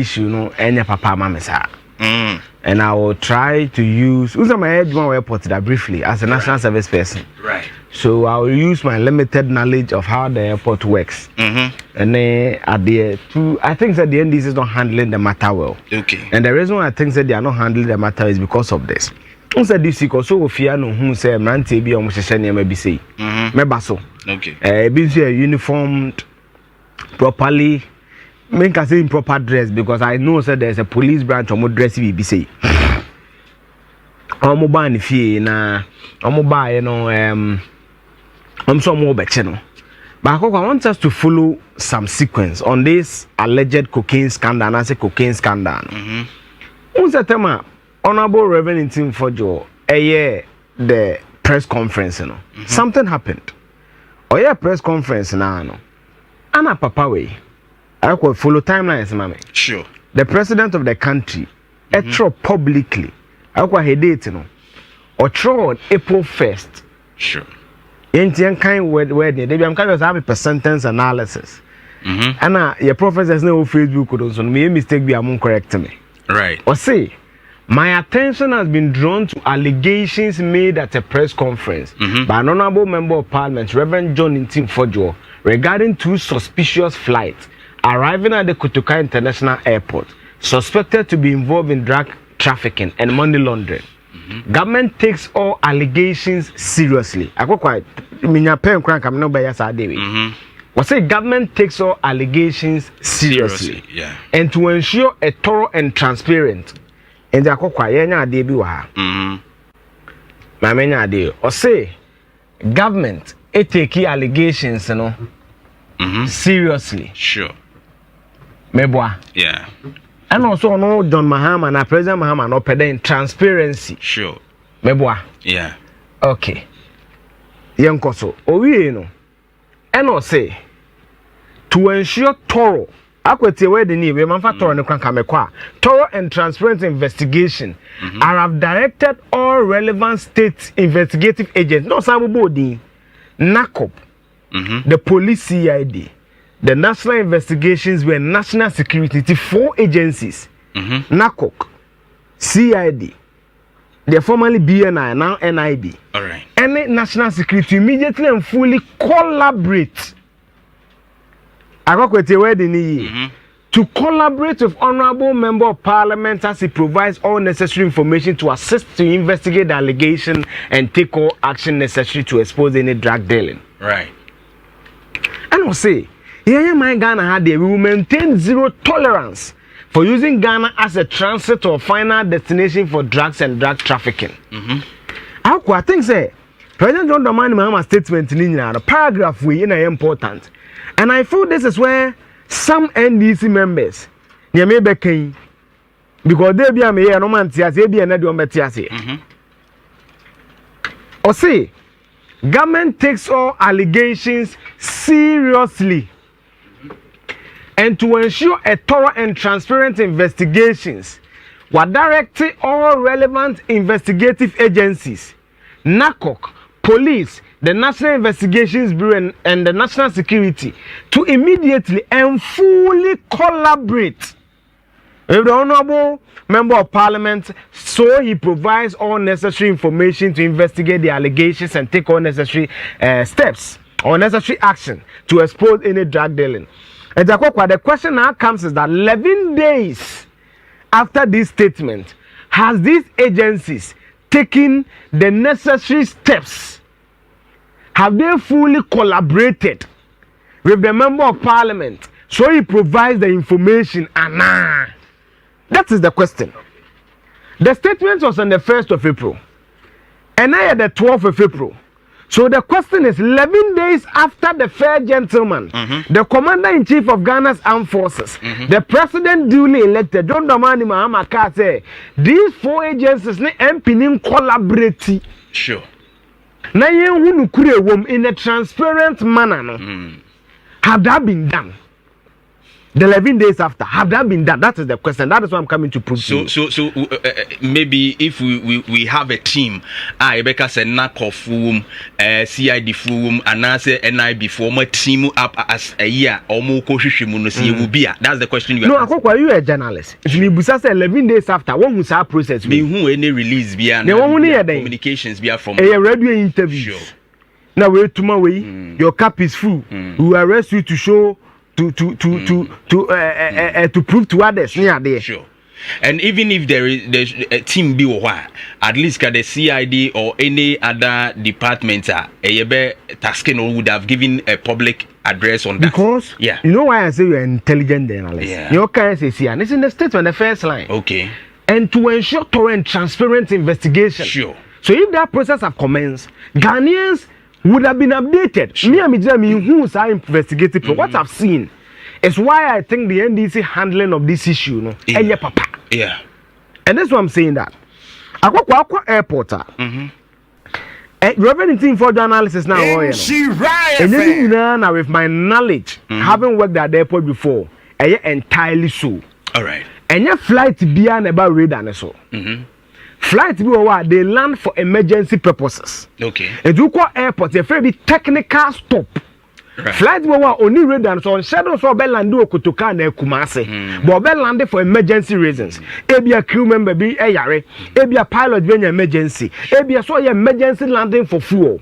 issue no any papa mama sir. And I will try to use my head one airport that briefly as a national service person. Right. So I will use my limited knowledge of how the airport works. And then at the I think that the NDC is not handling the matter well. Okay. And the reason why I think that they are not handling the matter is because of this. Who said this because so fear no who say Ntim be almost maybe say. Mebaso. Okay. Be uniformed properly. Make us say in proper dress because I know that there's a police branch or dress be say. I'm mobile fee na I'm mobile you know I'm so more better no. But I want us to follow some sequence on this alleged cocaine scandal and I say cocaine scandal. Who's the tema Honorable Reverend Ntim Fordjour the press conference you know. Something happened. Or yeah press conference now no. Anna papa way. I could follow timelines, mammy. Sure. The president of the country, publicly, I could head it, you know, or throw on April 1st. Sure. Indian kind word, they be kind of have a sentence analysis. And your professors know Facebook could also make mistake be among correct me. Right. Or say, my attention has been drawn to allegations made at a press conference by an honorable member of parliament, Reverend Ntim Fordjour, regarding 2 suspicious flights arriving at the Kotoka International Airport, suspected to be involved in drug trafficking and money laundering. Government takes all allegations seriously. I go quite. We say government takes all allegations seriously. Yeah. And to ensure a thorough and transparent. And the akokwa yenya ade bi wa. Ma menya ade. O say government take allegations no. Seriously. Sure. Meboa. Yeah. And also no John Mahama na President Mahama no pede transparency. Sure. Meboa. Yeah. Okay. Yenkoso. Owie no. And I say to ensure thorough akwete we de ni we manfa thorough ne kwanka mekwa thorough and transparent investigation. I have directed all relevant state investigative agents no sabobodi NACOP, the police CID, the National Investigations were National Security 4 agencies. NACOC, CID, they formerly BNI, now NIB. All right. Any national security immediately and fully collaborate. To collaborate with honorable member of parliament as he provides all necessary information to assist to investigate the allegation and take all action necessary to expose any drug dealing. Right. And I'll say, yeah, my Ghana had we will maintain zero tolerance for using Ghana as a transit or final destination for drugs and drug trafficking. I think say President John Dramani Mahama statement in the paragraph we in important. And I feel this is where some NDC members near me became because they be a me no man tia say be another one tia say. Or say government takes all allegations seriously and to ensure a thorough and transparent investigations were directing all relevant investigative agencies, NACOC, police, the National Investigations Bureau and the National Security to immediately and fully collaborate with the Honorable Member of Parliament so he provides all necessary information to investigate the allegations and take all necessary steps or necessary action to expose any drug dealing. And the question now comes is that 11 days after this statement, has these agencies taken the necessary steps? Have they fully collaborated with the member of parliament so he provides the information? That is the question. The statement was on the 1st of April and I had the 12th of April. So the question is 11 days after the fair gentleman, the commander-in-chief of Ghana's armed forces, the president duly elected, John Dramani Mahama say these 4 agencies NPP collaborate. Sure. Na in a transparent manner. Have that been done? The 11 days after, have that been done? That is the question. That is what I'm coming to prove. So maybe if we have a team, Rebecca said NACO forum, CID forum, and I say NIB form a team up as a year or more cautious will be. That's the question you are. No, are you a journalist? If you say 11 days after, what was our process? Me who any release beyond communications beyond from a radio interview. Sure. Now wait tomorrow. Your cap is full. We arrest you to show. To prove to others near there. Sure. And even if there's a team be at least can the CID or any other department tasking would have given a public address on that. Because you know why I say you're an intelligent analyst. Yeah. Your kind say and it's in the statement the first line. Okay. And to ensure thorough and transparent investigation. Sure. So if that process have commenced, Ghanaians would have been updated. Sure. Me who's our investigative. What I've seen is why I think the NDC handling of this issue, papa. Yeah. And that's why I'm saying that. Aqua airport. Reverend Ntim Fordjour analysis now. And with my knowledge, having worked at the airport before, entirely so. All right. And your flight beyond about radar so. Flight they land for emergency purposes. Okay. And you call airport a very technical stop. Right. Flight only radar so on shadow so be land do Kotoka na Kumasi. But be land for emergency reasons. Ebi a crew member be yare. Ebi a pilot be emergency. Ebi a so emergency landing for fuel.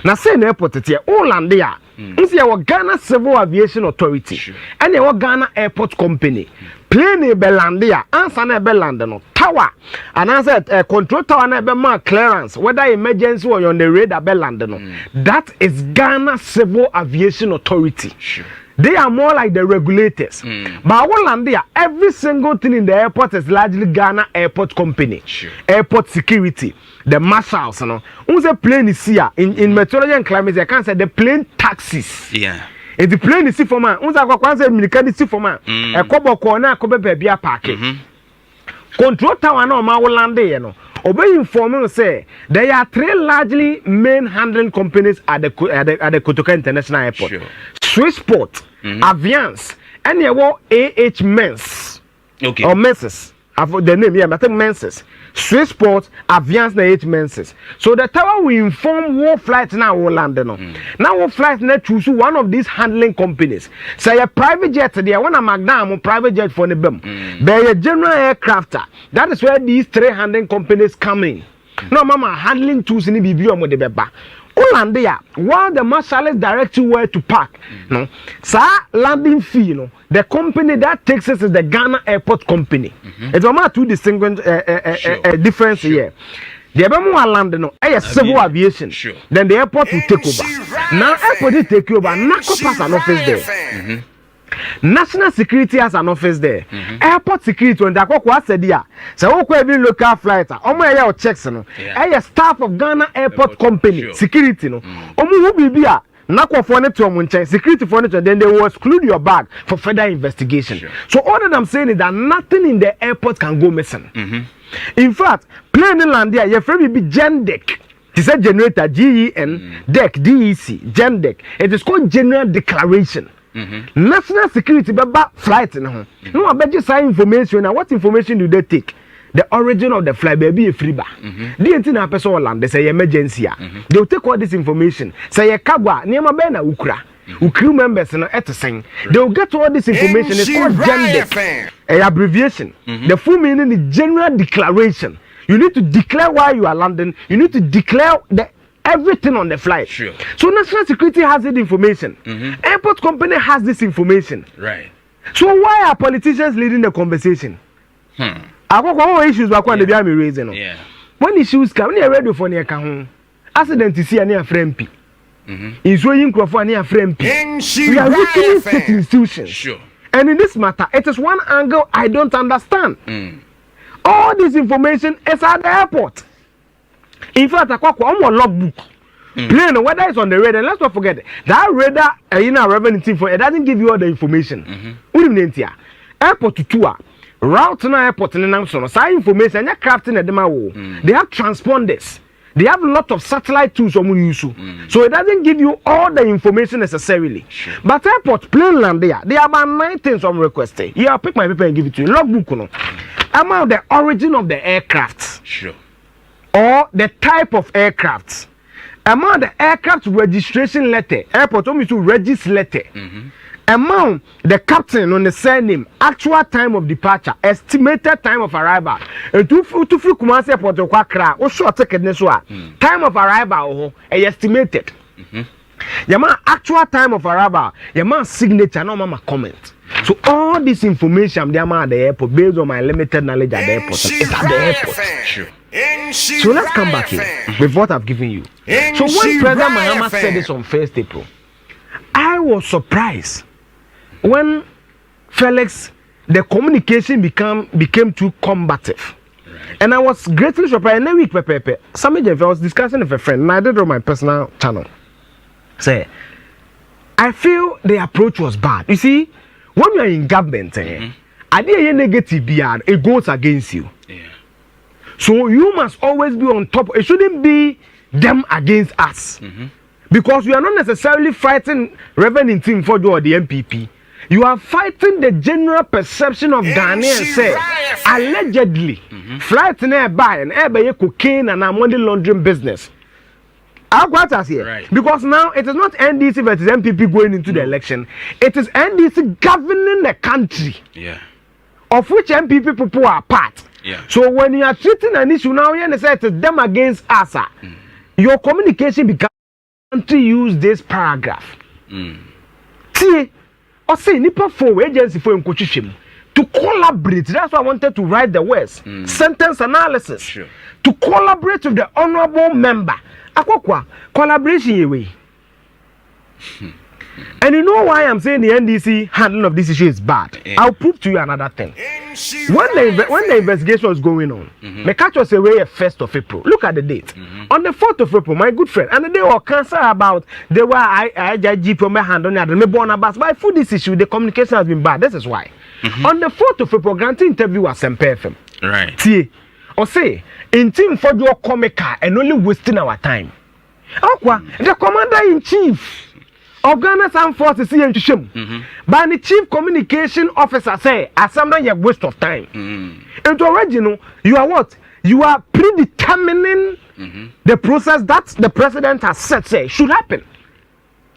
Na say na airport here all land there. Nsi ya Ghana Civil Aviation Authority. And ya Ghana Airport Company. Plane be land there. Answer na be land no. Tower. And answer control tower na be mark clearance. Whether emergency or on the radar be land no. That is Ghana Civil Aviation Authority. Sure. They are more like the regulators. But what land there, every single thing in the airport is largely Ghana Airport Company. Sure. Airport security. The marshals, you know. Who's a plane is here in meteorology and climate? I can't say the plane taxis. Yeah. If the plane is for man, who's a say military for man? A couple corner, couple baby parking. Control tower no ma land there, you know. Obey informing say there are three largely main handling companies at the Kotoka International Airport. Sure. Swissport, Aviance, and you AH Mens. Okay. Or Menses. The name, yeah, I think Menses. Swissport, Aviance, and AH Menses. So the tower will inform what flights now will land. Now what flights now choose one of these handling companies. Say a private jet, there one a Magnum private jet for the BEM. They a general aircrafter. That is where these three handling companies come in. No, mama, handling tools in the BBM with the beba. All there, while the marshal direct you where to park, no, sir, landing fee, you know, the company that takes us is the Ghana Airport Company. It's a two distinct difference here. The Abamu land, no, civil aviation. Sure. Then the airport will take over. Now, airport will take over. NACO pass an office there. National security has an office there. Airport security when the said there. So every local flight, omo checks no. Staff of Ghana Airport Company sure. Security no. Omo who be NACO for net to security for net, then they will exclude your bag for further investigation. Sure. So all that I'm saying is that nothing in the airport can go missing. In fact, plane land there, your friend will be GenDec. It's a generator GEN deck DEC GenDec. It is called General Declaration. National security flight no I bet you sign information. Now what information do they take? The origin of the flight baby a free bar. The entire person land they say emergency. They will take all this information. Say a kabwa near my bena ukra. Crew members no at saying they will get all this information. It's called GenDec. A abbreviation. The full meaning is General Declaration. You need to declare why you are landing. You need to declare everything on the flight. Sure. So national security has that information. Airport company has this information. Right. So why are politicians leading the conversation? I got issues back when they be raising. Yeah. When issues come, when ready for near kahun, accident to see a near friend P. In showing for near friend P. We are weakening state institutions. Sure. And in this matter, it is one angle I don't understand. All this information is at the airport. In fact, I call one logbook. Plane, whether it's on the radar, let's not forget that radar in our revenue team for it doesn't give you all the information. Airport to tour, route to airport and announcement. Side information, you're crafting a demo. They have transponders. They have a lot of satellite tools on use. So it doesn't give you all the information necessarily. Sure. But airport, plane land there are about 9 things I'm requesting. Yeah, I'll pick my paper and give it to you. Logbook, no. About the origin of the aircraft. Sure. Or the type of aircraft. Amount the aircraft registration letter. Airport only to register letter. Amount the captain on the surname, actual time of departure, estimated time of arrival. And to free Kumasi Airport to Kwakra, or short ticket time of arrival, estimated. Yama actual time of arrival, Yama signature, no mama comment. So all this information I'm at the airport based on my limited knowledge at the airport. It's at the airport. Sure. So let's come back here with what I've given you. So when President Mahama said this on 1st April, I was surprised when Felix, the communication became too combative. Right. And I was greatly surprised. And then week, I was discussing with a friend, and I did it on my personal channel. Say, I feel the approach was bad. You see, when you're in government, idea negative BR, it goes against you. Yeah. So you must always be on top. It shouldn't be them against us. Because we are not necessarily fighting Reverend Ntim Fordjour or the NPP. You are fighting the general perception of Ghanaians. Say, allegedly, flight in air buy and air buy cocaine and money laundering business. Right. Because now it is not NDC versus NPP going into the election. It is NDC governing the country. Yeah. Of which NPP people are part. Yeah. So when you are treating an issue now, you say it is them against us. Your communication becomes to use this paragraph. See, or say nipa for agency for to collaborate. That's why I wanted to write the words. Sentence analysis. Sure. To collaborate with the honorable member. Akokwa, collaboration way. And you know why I'm saying the NDC handling of this issue is bad? I'll prove to you another thing. When the investigation was going on, the catch was away 1st of April. Look at the date. On the 4th of April, my good friend, and they were concerned about they were IJG from my hand on the born about. But for this issue, the communication has been bad. This is why. On the 4th of April, granting interview was MPFM. Right. See, or say, Ntim Fordjour comica and only wasting our time. The commander-in-chief of Ghana's armed forces see him to shame. But the chief communication officer say, as something a waste of time. And to original, you are what? You are predetermining the process that the president has said say should happen.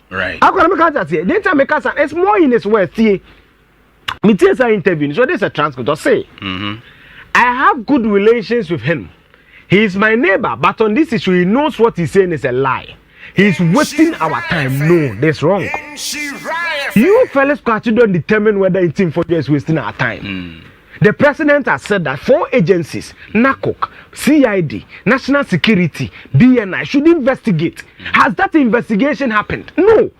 Right. It's more in his words. See, me tell you interview. So this is a transcript. Or say, I have good relations with him. He is my neighbor, but on this issue, he knows what he's saying is a lie. He's wasting our time. No, that's wrong. You fellas don't determine whether Ntim Fordjour is wasting our time. The president has said that 4 agencies, NACOC, CID, National Security, BNI, should investigate. Has that investigation happened? No.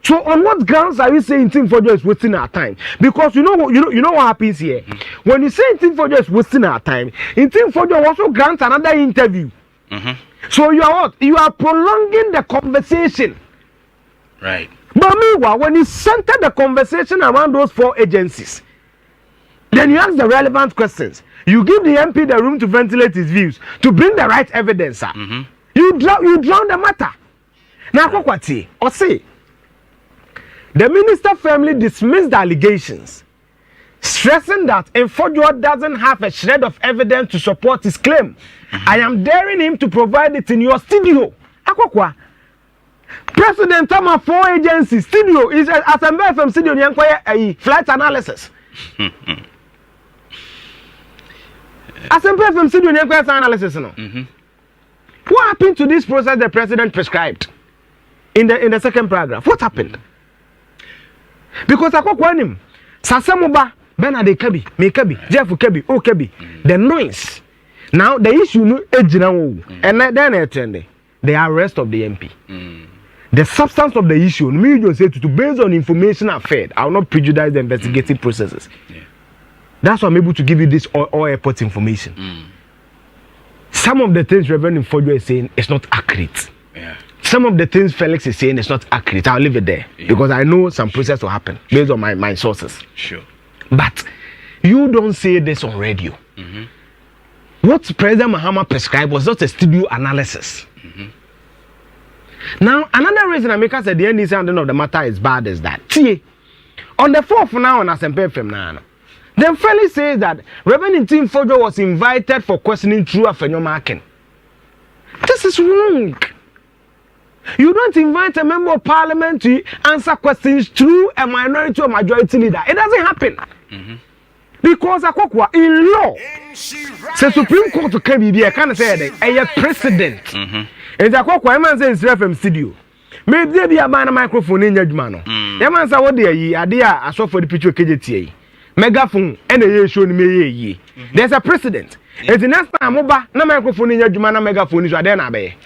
So on what grounds are you saying Ntim Fordjour is wasting our time? Because you know what happens here. When you say Ntim Fordjour is wasting our time, Ntim Fordjour also grants another interview. So you are what? You are prolonging the conversation. Right. But meanwhile, when you center the conversation around those 4 agencies, then you ask the relevant questions. You give the MP the room to ventilate his views, to bring the right evidence. You drown the matter. Now, Kokwati, or say, the minister firmly dismissed the allegations, stressing that Fordjour doesn't have a shred of evidence to support his claim. I am daring him to provide it in your studio. Akokwa. President Tama 4 agencies studio is as a FM studio a flight analysis. As a FM studio analysis no. What happened to this process the president prescribed in the second paragraph? What happened? Because Akokwa him Sasamuba Bernard Kabi, Mekabi, Jeff Kabi, O Kabi, the noise. Now the issue no and then attend the arrest of the MP. The substance of the issue, me just say to based on information I've fed, I will not prejudice the investigative processes. That's why I'm able to give you this all airport information. Some of the things Reverend Fordjour is saying is not accurate. Some of the things Felix is saying is not accurate. I'll leave it there because I know some process will happen based on my sources. Sure. But you don't say this on radio. what President Mahama prescribed was just a studio analysis. Now, another reason I make us say the NDC handling of the matter is bad is that on the 4th now on Asempe FM now, then Felix says that Reverend Ntim Fordjour was invited for questioning through Afenyo Markin. This is wrong. You don't invite a member of parliament to answer questions through a minority or majority leader. It doesn't happen. Because Akokwa in law, the Supreme Court to KBB, I can't say that a precedent. And Akokwa, man says from studio. Maybe there be a man a microphone in your man. The man said, what dear ye, idea, I saw for the picture KJTA. Megaphone, and a year showing me ye. There's a precedent. It's the next time, no microphone in your man, megaphone is then obey.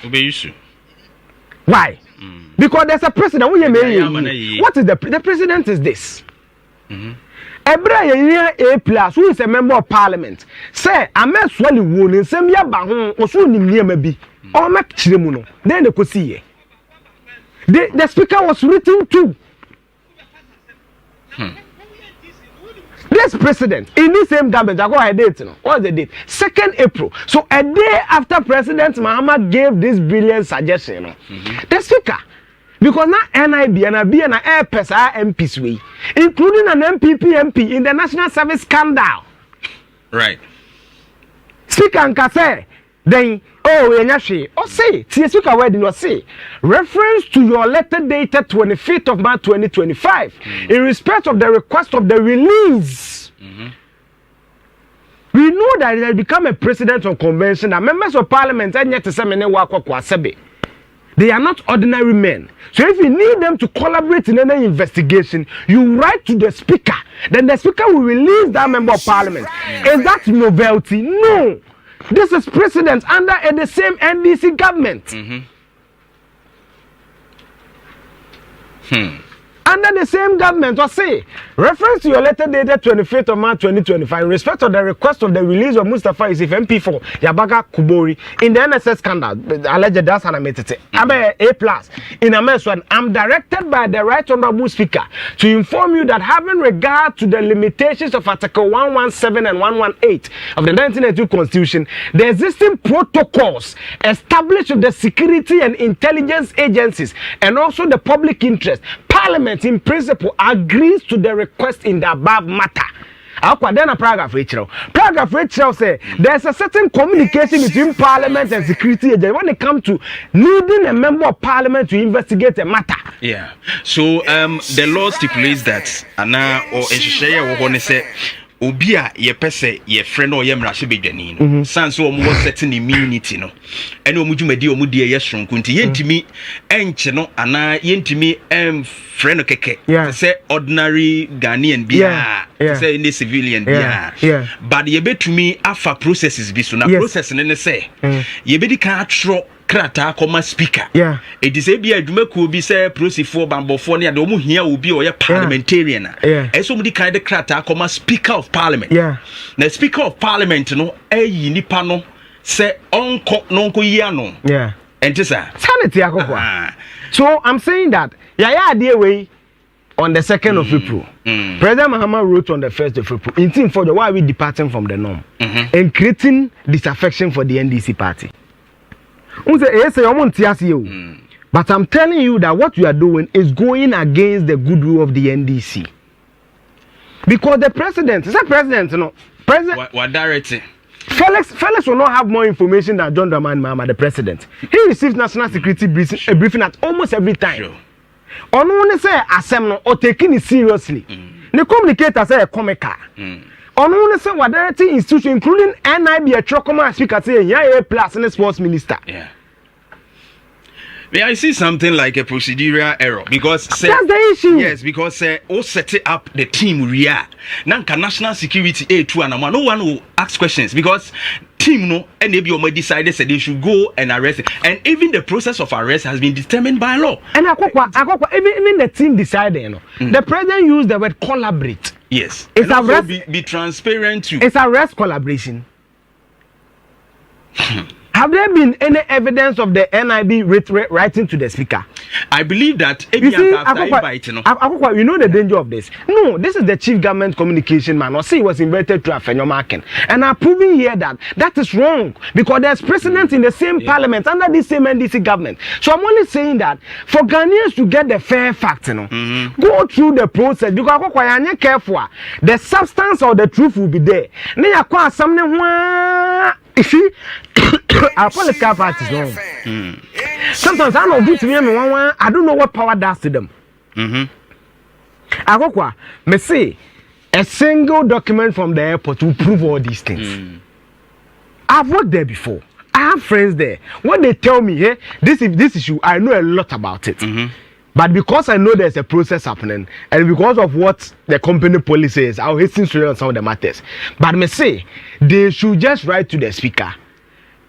Why? Because there's a precedent. What is the precedent is this? Every year A plus who is a member of parliament say I met swally woon in some year bahon or soon near maybe or make chimuno. Then they could see the speaker was written to this president in the same government. I go ahead date. What's the date? 2nd April. So a day after President Mahama gave this brilliant suggestion, the speaker. Because now NIB and a air PESA MPs way, including an NPP MP in the National Service scandal. Right. Speaker and say, then, say, Speaker wedding or say, reference to your letter dated 25th of March 2025, in respect of the request of the release. We know that it has become a precedent on convention that members of parliament and yet to say, they are not ordinary men. So if you need them to collaborate in any investigation, you write to the speaker. Then the speaker will release that member of parliament. Is that novelty? No. This is precedent under the same NDC government. Under the same government, or say, reference to your letter dated 25th of March 2025 in respect of the request of the release of Mustafa Isif MP4 Yabaga Kubori in the NSS scandal, alleged that's an amendment. I'm A plus in a mess one. I'm directed by the Right Honorable Speaker to inform you that having regard to the limitations of Article 117 and 118 of the 1982 Constitution, the existing protocols established with the security and intelligence agencies and also the public interest, Parliament in principle agrees to the request in the above matter. Paragraph Rachel say there's a certain communication between Parliament and security agents when it comes to needing a member of Parliament to investigate a matter. Yeah. So the law stipulates that or say Obia ye pese ye friend or ye mrashe bedwani no sanso omo setting immunity no ene omo dwumadi omo de ye sonko nti yentimi enche no ana yentimi friend keke say ordinary Ghanaian bia say any civilian bia but ye betumi afa processes bi so na process ne say ye bedi kan atro krata koma speaker it is bia adwumakuo bi say prosifo bambofo ne ade omo hia obi o ye parliamentarian eso mo di kan de krata koma speaker of parliament na speaker of parliament no ayi nipa no say onko yi ano enti sa sanity akokwa. So I'm saying that ade way on the 2nd of April President Mahama wrote on the 1st of April Ntim Fordjour, why are we departing from the norm and creating disaffection for the NDC party. But I'm telling you that what you are doing is going against the goodwill of the NDC. Because the president, is that president, President. What directing? Felix will not have more information than John Dramani Mahama, the president. He receives national security briefing at almost every time. Sure. On only say assembly or taking it seriously. The communicator say a comical. On only say what directing institution, including NIB, a Chokoma speaker say A plus and a sports minister. Yeah. May I see something like a procedural error? Because that's the issue. Yes, because set up the team Nanka national security A2 and no one will ask questions because team no and maybe decided they should go and arrest it. And even the process of arrest has been determined by law. And even the team decided, the president used the word collaborate. Yes. It's arrest, be transparent too. It's arrest collaboration. Have there been any evidence of the NIB writing to the speaker? I believe that you see, Akokwa, you know the danger of this. No, this is the chief government communication man. Or say he was invited to a Fenyomaken. And I'm proving here that that is wrong because there's precedent in the same parliament under the same NDC government. So I'm only saying that for Ghanaians to get the fair facts, go through the process because Akokwa, you're careful. The substance or the truth will be there. You see, our political parties wrong. Sometimes I don't do to me. I don't know what power does to them. Akokwa, me say a single document from the airport will prove all these things. I've worked there before. I have friends there. When they tell me, hey, this issue, I know a lot about it. But because I know there's a process happening, and because of what the company policy is, I'll hasten to on some of the matters. But me say they should just write to the speaker.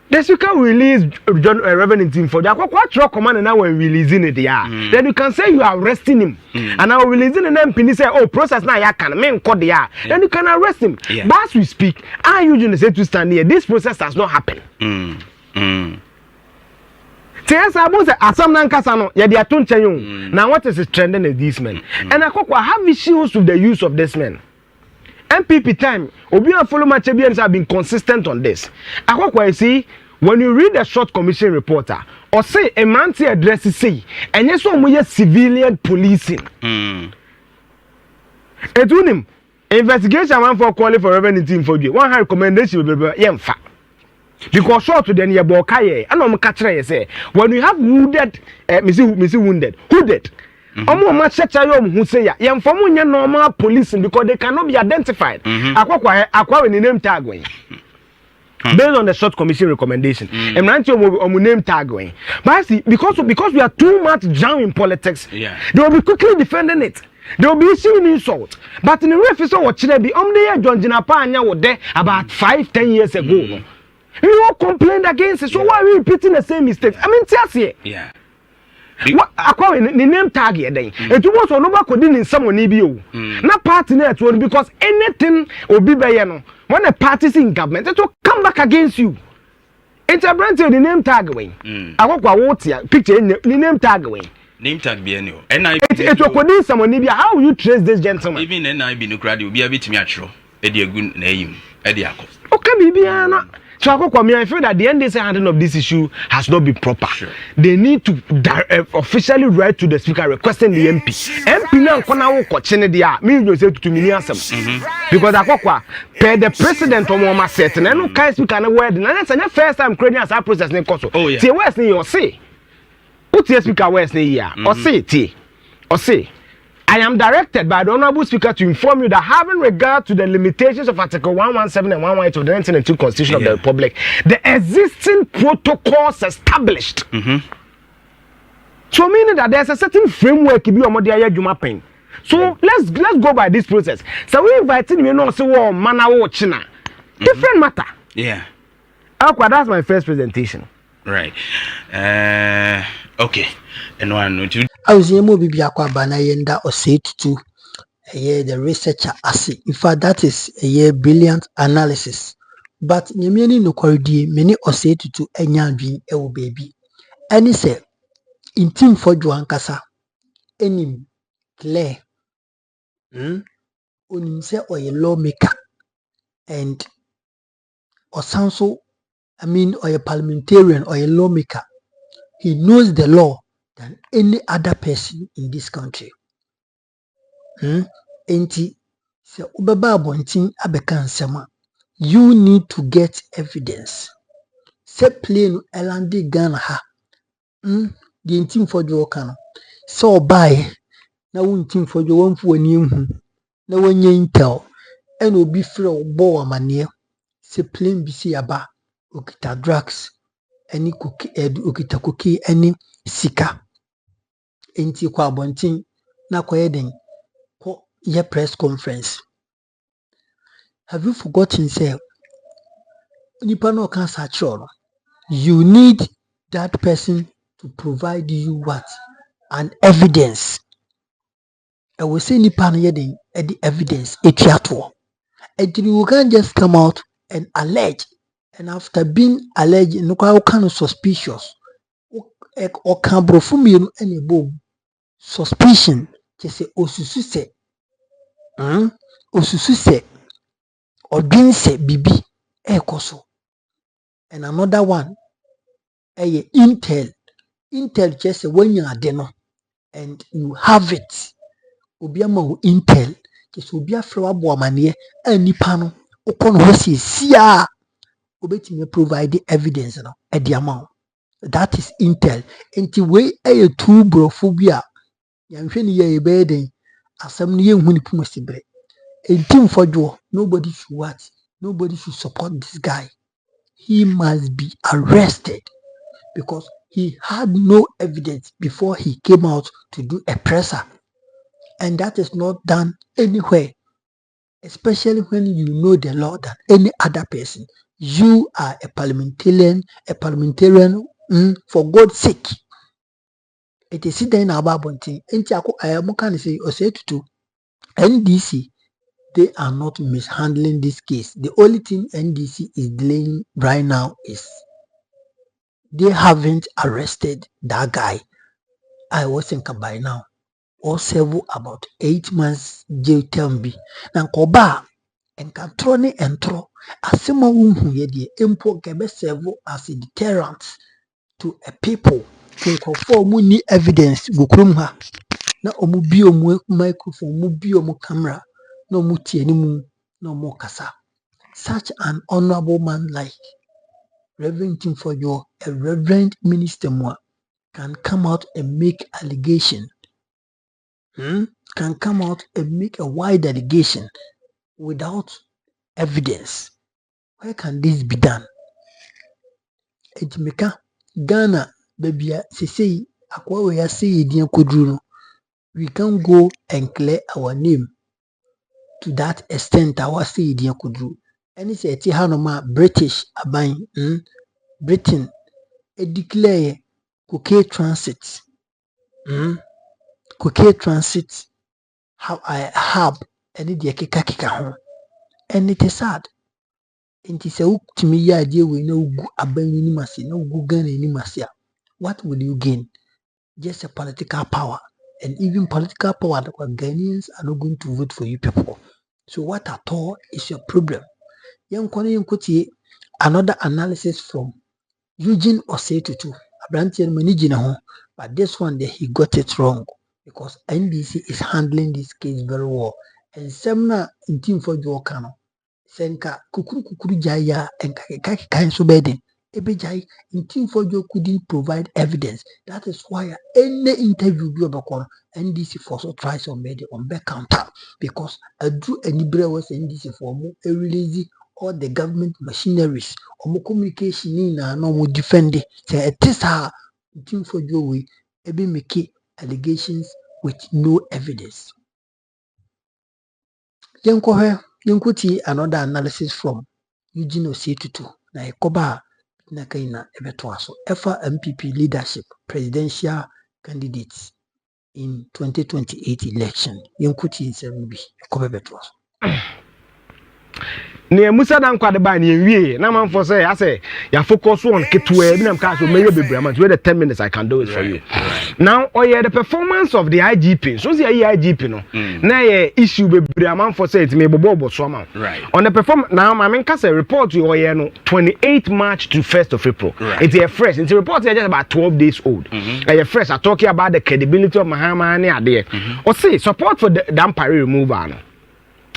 The speaker will release Reverend Ntim Fordjour. What command and now we're releasing it, then you can say you are arresting him. And now releasing an NPP say, oh, process now you can main code the then you can arrest him. But as we speak, I usually say to stand here, this process has not happened. Yes, I was at some Nankasano, Yadia Tunchayon. Now, what is trending in these men? And Akokwa have issues with the use of this men. NPP time, Obian follow Machabians have been consistent on this. Akokwa, see, when you read the short commission reporter, or say a man to address say, and yes, we are civilian policing. Etunim, investigation one for calling for Reverend Ntim Fordjour. One high recommendation will be fact. Because short to the near Bokaye, and I'm catching say when you have wounded, Missy wounded, hooded. Much such a who say, young for normal policing because they cannot be identified. Acquire name tag going. Based on the short commission recommendation, and name tag going. But I see, because we are too much down in politics, they will be quickly defending it. They will be issuing insult. But in the reference of what should be the John Jinapanya were there about 5-10 years ago. You all complained against it, so why are we repeating the same mistakes? I mean, tell you. Yeah. What I call the name tag here then. It was on over coding in someone EBO. Not party net one because anything will be by when a party is in government, it will come back against you. It's a brand the name tag away. I walk what picture in the name tag away. Name tag be any. And I it will coding someone EBO. How will you trace this gentleman? Even NIB no crowd will be a bit natural. Eddie a good name. Eddie Akos. Okay, Bibiana. So I feel that the NDC handling of this issue has not been proper. Sure. They need to officially write to the speaker requesting the MP. MP now kona kochene dia. Me you say to me answer. Because akokwa per the president of Mama set na no kai speaker na word na that's the first time creating as a process na koso. Tie west ni you say. Who tie speaker west ni here? Or say tie. Or say I am directed by the Honorable Speaker to inform you that having regard to the limitations of Article 117 and 118 of the 1992 Constitution of the Republic, the existing protocols established. So meaning that there's a certain framework so let's go by this process. So we invited you know say oh man China. Different matter. Yeah. Okay, that's my first presentation. Right. Okay. And one two. I was able to be a yenda or say to the researcher as in fact that is a brilliant analysis. But Yemini no corridi many or say to any baby. Any say Ntim Fordjour Ankasa any clear say or a lawmaker and or sound so or a parliamentarian or a lawmaker. He knows the law than any other person in this country. Enti se ubaba abontin abeka nsema, you need to get evidence. Se plain elandi Ghana ha. The Ntim Fordjour kano. Se obaye na Ntim Fordjour wonfu wani hu na wanye intel ena obi frɛ obo amane se plain bisi aba okita drugs eni koki okita koki eni sika. Enti kwa abontin na koye den ko ye press conference. Have you forgotten say nipa no kan sa choro? You need that person to provide you what? An evidence. I will say nipa no ye den the evidence etiato. And you can't just come out and allege and after being alleged no kind of suspicious or can brofumi any boom suspicion just say osusu se odwin se bibi ekoso. And another one intel just say when you are there and you have it obi ama intel just obi afrewa bo amane anipa no ukon ho sia obetimi provide evidence no e di amount. That is intel. Nti we two brofobia yanhwe ni ye beden asem no ye hu ni pumasibre. Ntim Fordjour, nobody should what? Nobody should support this guy. He must be arrested because he had no evidence before he came out to do a presser. And that is not done anywhere, especially when you know the law than any other person. You are a parliamentarian, for God's sake. It is then about bunting. I can say or say to NDC, they are not mishandling this case. The only thing NDC is delaying right now is they haven't arrested that guy. I was thinking by now or several about 8 months jail term. Now koba and controlling and throw as someone who ye import can serve as a deterrent to a people to conform money evidence bukrumha na omu bi omu microphone omu bi omu camera na omu tie ni mu na omu kasa. Such an honorable man like Reverend Ntim Fordjour, a reverend minister moi, can come out and make allegation, can come out and make a wide allegation without evidence. Why can this be done? Etimeka Ghana baby say akwa we say edian kodru, we can go and clear our name to that extent. Our say edian kodru. Any say ti hanoma British aban Britain declare Cocaine Transit Cocaine Transit how I have any de keka ho, and it is sad. It is a to me idea we know aban ni masi no go Ghana ni masia. What will you gain? Just a political power, and even political power that Ghanaians are not going to vote for you people. So what at all is your problem? Another analysis from Eugene Osetutu, but this one there he got it wrong because NDC is handling this case very well. And Semna Ntim Fordjour Kano, Senka Kukuru Jaya and Kaki so beden. Ebejai Ntim Fordjour couldn't provide evidence. That is why any interview you about NDC for so tries on made on back counter because I drew any was NDC for more release all the government machineries or communication in a normal defend it. Say it is how Ntim Fordjour we ebe make allegations with no evidence. Yenkuti another analysis from Eugene Osetutu na ekoba na kaina ebetwaso efa NPP leadership presidential candidates in 2028 election. Yenkuti nsembi ekoba betwaso. Ne musa dan kwade ba ne wie na manfo say I say ya focus on ketwe bi na mka so meye bebrama so the 10 minutes I can do it for you. Now the performance of the IGP so say IGP no na ye issue bebrama for say it me bobo so am on the perform now I mean say report you no 28 March to 1st of April it's a fresh it's a report just about 12 days old fresh are talking about the credibility of Mahama and ade or say support for the dampare removal no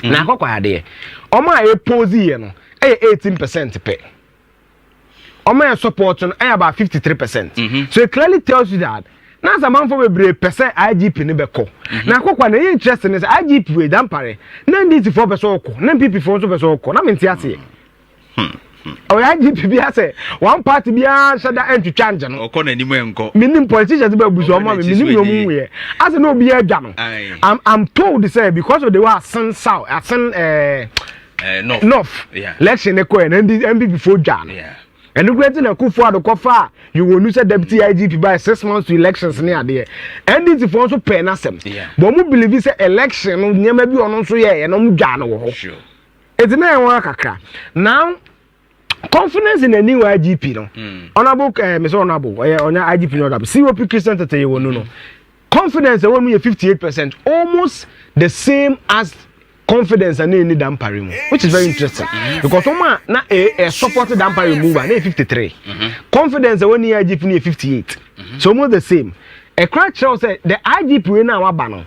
na akokwa ade oma e pose ye no 18% pay oma support no about 53%. So it clearly tells you that na zaman for bebre percent IGP ne beko na akokwa na interest ne IGP we dampare na nditi for person okọ na NPP for so person okọ na menti ase o IGP bi ase one party bi a shada entwitwa nje no okọ na nimu enko minim politicians be buso oma minim no mu we ase no obi adwa no I'm told to say because of the way Asen South Asen North election eko and NPP Fordjour and great na kufu adokofa you will lose deputy IGP by 6 months to elections near there and it for so pen asem but mu believe say election no nyema bi ono so ye no mu dwa no wo sure it's na enwa kakra now confidence in a new IGP no honorable Mr. Honorable on IGP no COP Christian Tete no confidence when we 58% almost the same as confidence and any dampering, which is very interesting because Oma na a supported dampering mover na 53 confidence when you IGP na 58 so almost the same. A crowd shows the IGP we now abano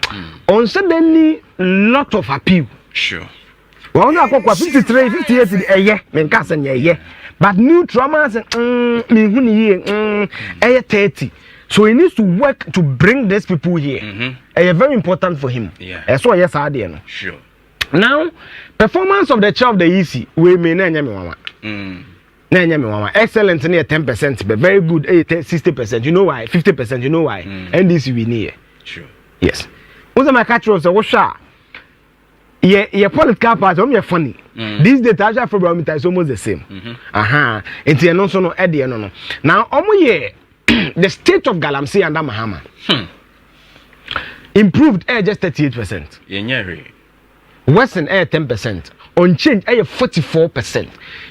on suddenly lot of appeal. Sure. Well, now 53, 58 a year, men casan ye. But new traumas me huni 30. So he needs to work to bring these people here. Very important for him. Yeah. So yes, I did. Sure. Now, performance of the chair of the EC we may name mama. Excellent near 10%, but very good 60%. You know why? 50%. You know why? And this we need. Sure. Yes. What's my catch was a washer? Yeah, political party, I'm funny. This data actually problem is almost the same. It's no so no Eddie no. Now, the state of Galamsey under Mahama improved just 38%. Yeah, Western 10%. On change 44%.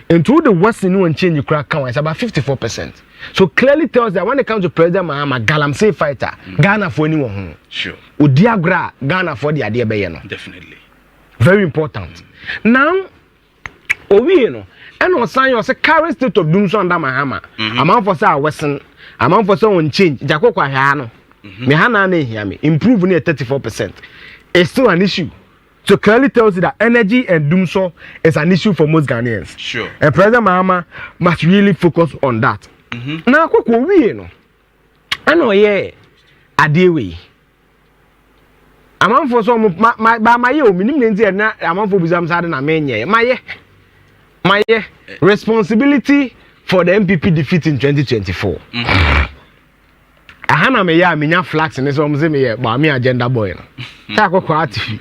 And through the Western on change you crack count, it's about 54%. So clearly tells that when it comes to President Mahama, Galamsey fighter, Ghana for anyone. Sure. Udiagra, Ghana for the idea bayano. Definitely. Very important. Now, we know, and on sign you say current state of doom so under Mahama. Amount for say Western, amount for someone change. Jako kwa hano. Me hana ne hear me. Improve near 34%. It's still an issue. So clearly tells you that energy and doom so is an issue for most Ghanaians. Sure. And President Mahama must really focus on that. Now, kwa we know. I know adewe. Amount for some my yo minimum na amount for bizam sade na menye. My responsibility for the NPP defeat in 2024. Ahana me ya minya flags ne so mze me ba me agenda boy no. Ta kokwa ati.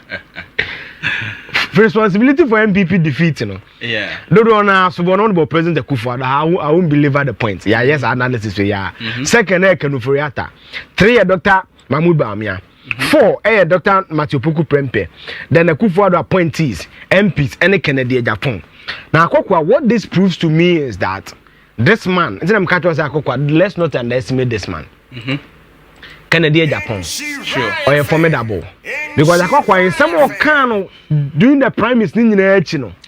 Responsibility for NPP defeat no. Yeah. Dodo na so bono no President Akufo-Addo I won't believe the point. Yeah, yes analysis we ya. Second Kenuforiata. 3 Dr. Mahmoud Bawumia. 4 Dr. Matthew Puku Prempeh. Then the Akufo-Addo appointees, MPs, and Kennedy Japan. Now, what this proves to me is that this man, let's not underestimate this man. Kennedy Japan. Sure. Or formidable. Because in some kind during the prime minister,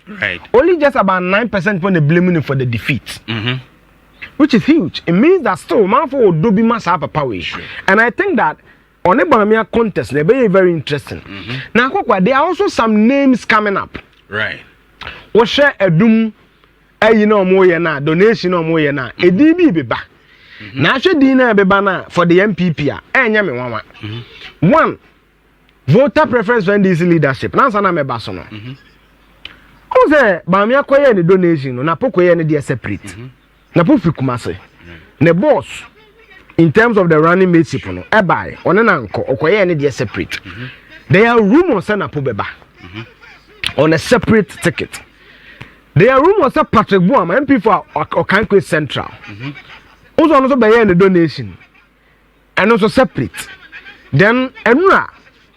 right. Only just about 9% when they blame him for the defeat. Which is huge. It means that still man for Dobi must have a power. Sure. And I think that on the Bamia contest, they're very, very interesting. Now, there are also some names coming up. Right. We share a doom, you know, more na donation or more na. A DB be back. Now, should dinner be banner for the NPP. One, voter preference for NDC leadership. Now, sana me basono. Who say Bamia koye ni donation? Na po koye ni dia separate. Na po fi kumase. Ne boss. In terms of the running mate people, no, buy on an uncle or any separate. There are rumors on a pobeba on a separate ticket. There are rumors of Patrick Boam MP for Okankwe Central. Also by any donation and also separate. Then Emra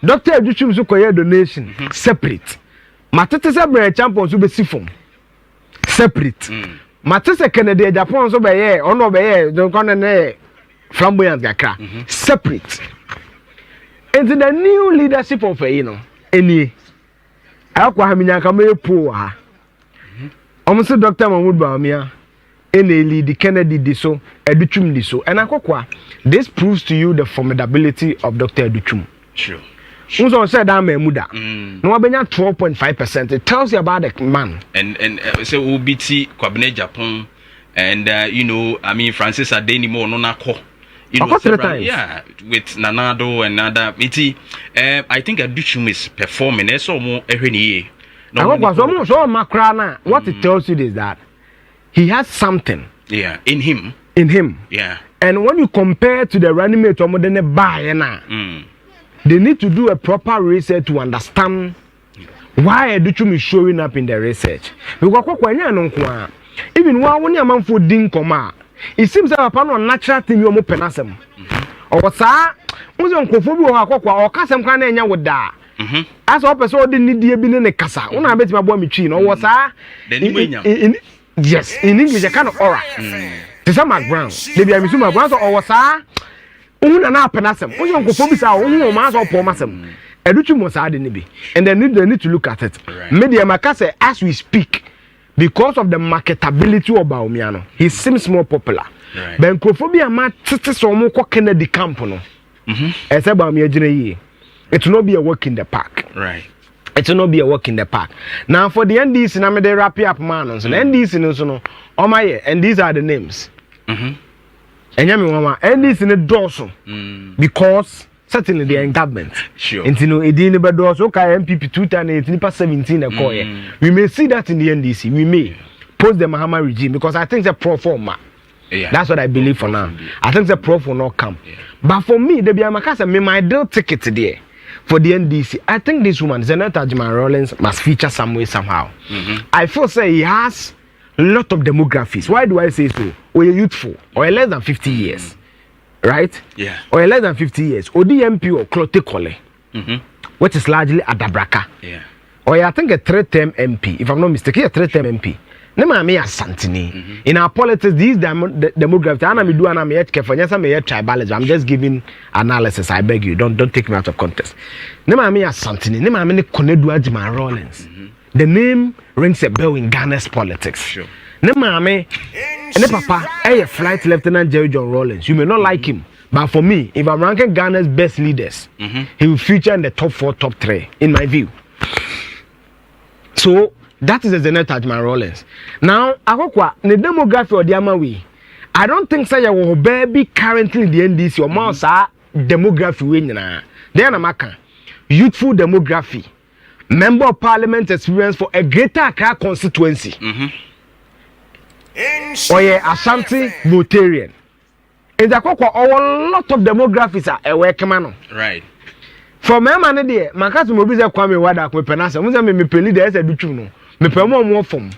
Dr. Educhum Sukoya donation separate. Matata Brand Champions will be sifon separate. Matata Kennedy Japan so by air or no by air don't come flamboyant gakra separate into the new leadership of any akwa haminya kama po ha omso Dr. Mahmoud Bawumia any lead Kennedy diso Educhum diso and akwa this proves to you the formidability of Dr. Educhum. Sure. Unso said that Mahmouda no abenya 12.5%. It tells you about the man and say obiti kwabene Japan and you know I mean Francis Adenimo no nako. You know, several, yeah, with Nanado and Nada. I think Educhum is performing. So more every year. What it tells you is that he has something. Yeah, in him. Yeah. And when you compare to the running mate or modern buyer, they need to do a proper research to understand why Educhum is showing up in the research. Because even when a man for Dinkoma. It seems that upon a natural thing you are penasem. Or sa, who's on Kofobu or Casam Canania would die. As a person didn't need to be in a casa. When I bet my boy machine or was I Yes, in English, a kind of aura. To some background, they be a Missuma Brown or Sa. Una penasem. We don't go for Missa or Mas or Pomasem. Educhu Mosadi Nibi. And they need to look at it. Media Macase, as we speak, because of the marketability of Baumiano, he seems more popular. But Crophobia mat so more Kennedy Campono. As about me, it will not be a walk in the park. Right. It will not be a walk in the park. Now for the NDC, I'm the wrap up man. And NDC, no, oh my, and these are the names. And Yami Mama, NDC in the dorsal. Because certainly they are in government. Sure. And you know, it didn't but also NPP 2017 we may see that in the NDC. We may post the Mahama regime because I think the pro forma. Yeah. That's what I believe for now. I think the prof will not come. Yeah. But for me, the Biamakasa me my deal ticket today for the NDC. I think this woman, Senator Jima Rollins, must feature some way somehow. I feel say he has a lot of demographics. Why do I say so? Or you're youthful, or less than 50 years. Right? Yeah. Or less than 50 years. Or DMP or Clote Kole, which is largely Adabraka. Yeah. Or I think a 3-term MP, if I'm not mistaken, a 3-term MP. Nema Santini. In our politics, these demographics, I'm just giving analysis. I beg you, don't take me out of context. Nema Santini. Nema Konedua Jima Rollins. The name rings a bell in Ghana's politics. Sure. Nema papa, a flight Lieutenant Jerry John Rollins. You may not like him, but for me, if I'm ranking Ghana's best leaders, he will feature in the top 4, top 3, in my view. So that is the Senator Jima Rollins. Now, Akokwa, the demography or the Amawi, I don't think say you baby currently in the NDC or more demography winner. Then Amaka, youthful demography, member of parliament experience for a greater Accra constituency. Or yeah, Ashanti Motarian. In the Akokwa, a lot of demographics are a workman. Right. For my man, dear, my cousin will be there. Kwame Wada, Penasa, me peli there as a bichuno. Me promo more from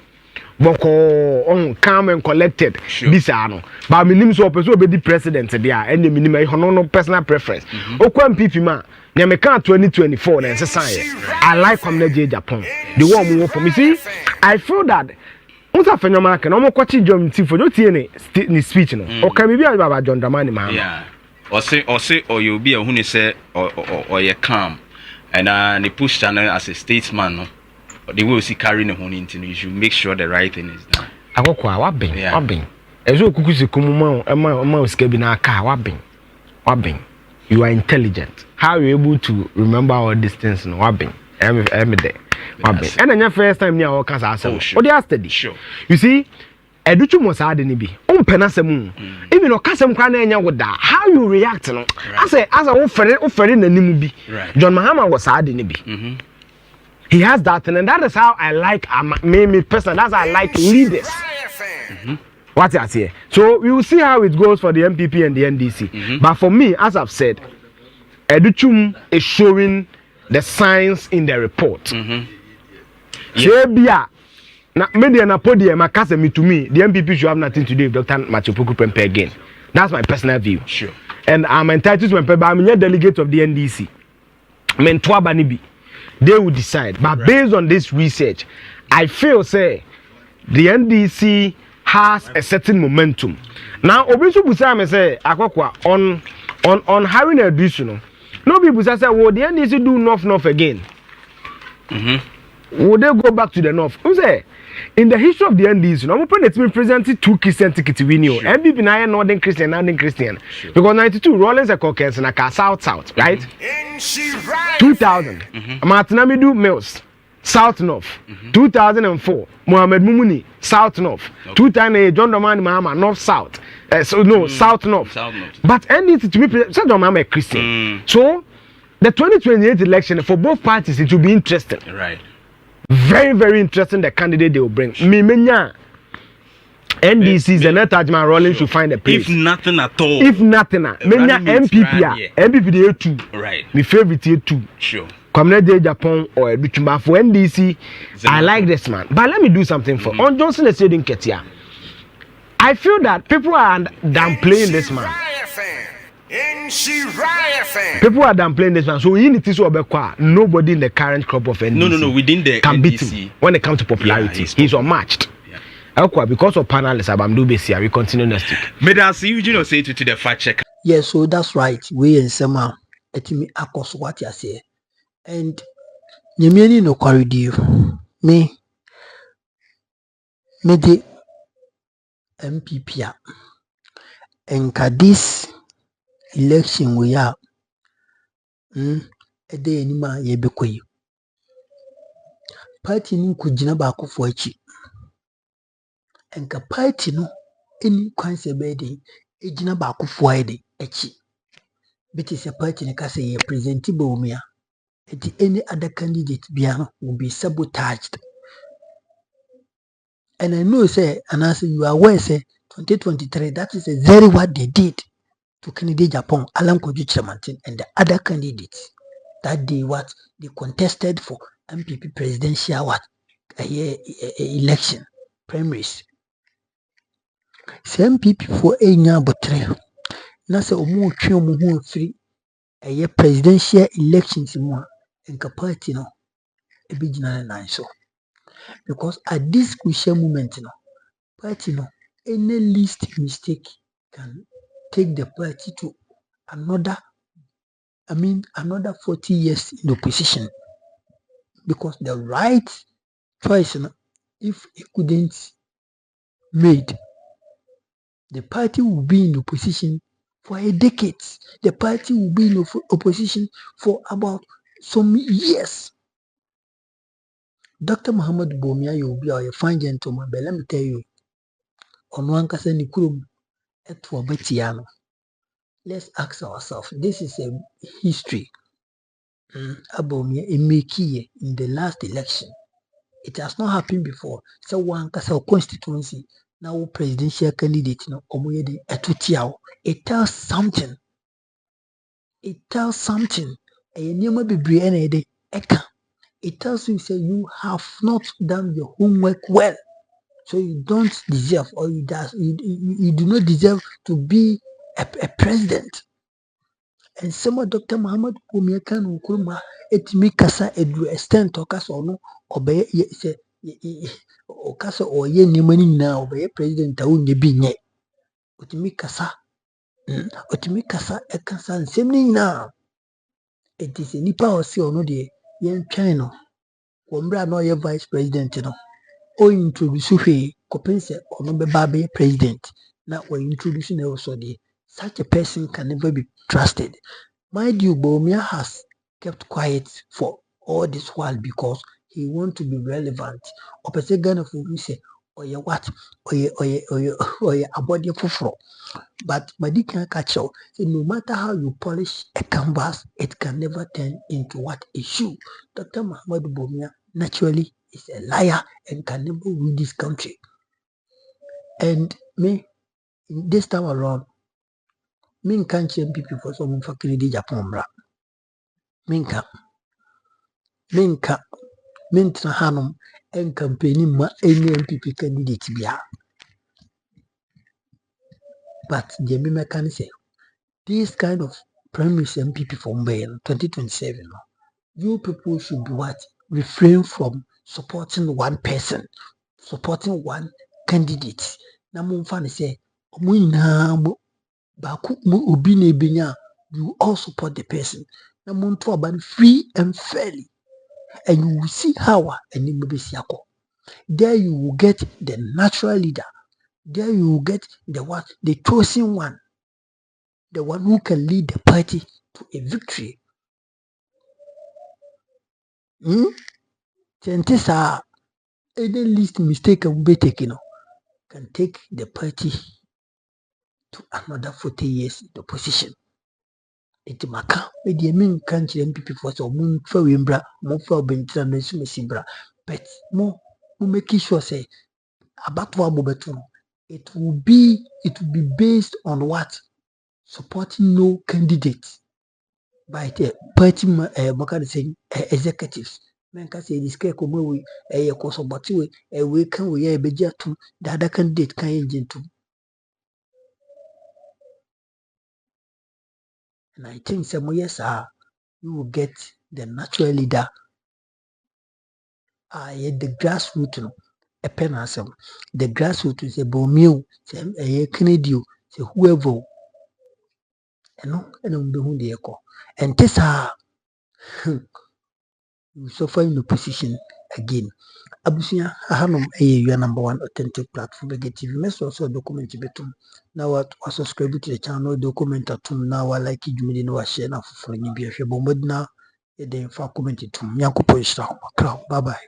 Boko on calm and collected. This ano. But my name so person be the president there and the minimum hono personal preference. Okwa MPP ma. Na me can 2024 na say I like Kwame Japan. The one more for me. See, I feel that once I find mark no more kwachi John Ntim for you tie ni speech no. O kan bi Baba John Dramani ma. Yeah. Or you'll be a who say or you calm and they push channel as a statesman no. They will see carrying a honey into you should make sure the right thing is done. I go kwa wabin. Ezo kukusi kumuma ama uskebi na aka wabin. You are intelligent. How are you able to remember all these things no wabin? Every day. Wabin. And then your first time near our cancer ourselves. What they are study. Sure. You see, Educhu Mosadi nibi. Penasemu. Even no kasem kwana enya with that. How you react no? As a offering na nimu bi. John Mahama was sad nibi. He has that, and that is how I like me personally. That's how I like leaders. What I say. So we will see how it goes for the NPP and the NDC. But for me, as I've said, Educhum is showing the signs in the report. Na media na podium makase me to me. The NPP should have nothing to do with Dr. Machopoku Pempe again. That's my personal view. Sure. And I'm entitled to Pempe, but I'm a delegate of the NDC. Mentwa Banibi. They will decide. But based on this research, I feel say the NDC has a certain momentum. Now, Obisu Busame say Akokwa on hiring a additional. No people say, well, the NDC do north again. Would they go back to the north? Who say? In the history of the NDC, no open it's been presented 2 Christian tickets win you. MPP na northern Christian, because 92 Rollins a caucus and a south, right? 2000. Martinamidu Mills, south north. 2004 Mohammed Mumuni, south north. 2008 John Domani Mahama, north south. South north. But NDC to me, John Mahama a Christian. So the 2028 election for both parties it will be interesting. Right. Very, very interesting the candidate they will bring. NDC is the net Jima Rollins should find a place. If nothing at all. MPP they 2. Right. My favorite here 2. Sure. Community Japan or Educhuma for NDC. I like this man. But let me do something for on Johnson is saying Ketia. I feel that people are downplaying this man. People are downplaying this man. So in it is nobody in the current crop of NDC no within the can NDC. beat him when it comes to popularity. He's unmatched. Elqua, because of panelists, I'm do besia. We continue next week. May I see you know say to the fact check. Yes, so that's right. We in summer etimi akos what you say. And nyemiani no corridor. Me the MPP and this election we are a day anima ye bekwe. Party ni kujina baako for echi. Enka party no any kwanse bedi ejina baako for ede echi. Biti se party ne kase ye presentable mia. Any other candidate biano will be sabotaged. And I know say and I say you are aware say 2023 that is exactly what they did to Kennedy Japan, Alan Koju Chairman and the other candidates. That day what they contested for NPP presidential election primaries. Say NPP for a nya botre. Na say omo twe omo ho free a presidential elections mu enka party no e be gina na so. Because at this crucial moment no party no any least mistake can take the party to another 40 years in opposition. Because the right choice, if it couldn't made, the party will be in opposition for a decade. The party will be in opposition for about some years. Dr. Muhammad Bomia, you'll be a fine gentleman, but let me tell you, on one case, let's ask ourselves, this is a history. Abomia Emeki in the last election. It has not happened before. So one kasa constituency now presidential candidate no omoyede etutiao. It tells something. It tells something. It tells you say you have not done your homework well. So you don't deserve or you do not deserve to be a president. And some Dr. Muhammad Bumiakan Nkrumah etimi kasa edu extent okasa ono obeye se okasa oye nima ni nyina obeye president a wonye bi nye otimi kasa ekasa nsem ni nyina etise nipa osi ono de yentwen no wombra na oye vice president no o introduce hwe kopense ono beba be president na o introduce na also de such a person can never be trusted. Mind you, Bomia has kept quiet for all this while because he wants to be relevant. Opposite Ghana for who say, oh yeah, what? Oh yeah, about your fufro. But Madi can catch you. No matter how you polish a canvas, it can never turn into what a shoe. Dr. Muhammad Bomia naturally is a liar and can never rule this country. And me, this time around, me can't change people for someone for Kennedy Japan. Minka mentena hanom campaigning ma any NPP candidate bia. But the American say this kind of premise MPP for May 2027, you people should be what? Refrain from supporting one person, supporting one candidate. Na mo mfa say omo nyina mo baako mo obi na ebenya, you all support the person. Na mo nto aban free and fairly. And you will see how there you will get the natural leader. There you will get the chosen one, the one who can lead the party to a victory. Any least mistake can be taken can take the party to another 40 years in the position. Iti maka edi emi kan kire MPP for so mo fa wembra mo fa obentra na su mesimbra, but mo make sure say abatwa bobeto it will be based on what? Supporting no candidates by the party executives. Men can say this cake we a course of but we can we beja to the other candidate can engine to. And I think some years you will get the natural leader. The grassroots a pen asem. The grassroots is a bomio, a Canadian, say whoever, and be who they call. And this you suffer in the position again. Abusia Hanum your number one authentic platform negative. You must also document betum. Now what was subscribe to the channel document atum now I like you mean no share na for any be a bomb now. Then for comment to Yanko Poisha. Bye bye.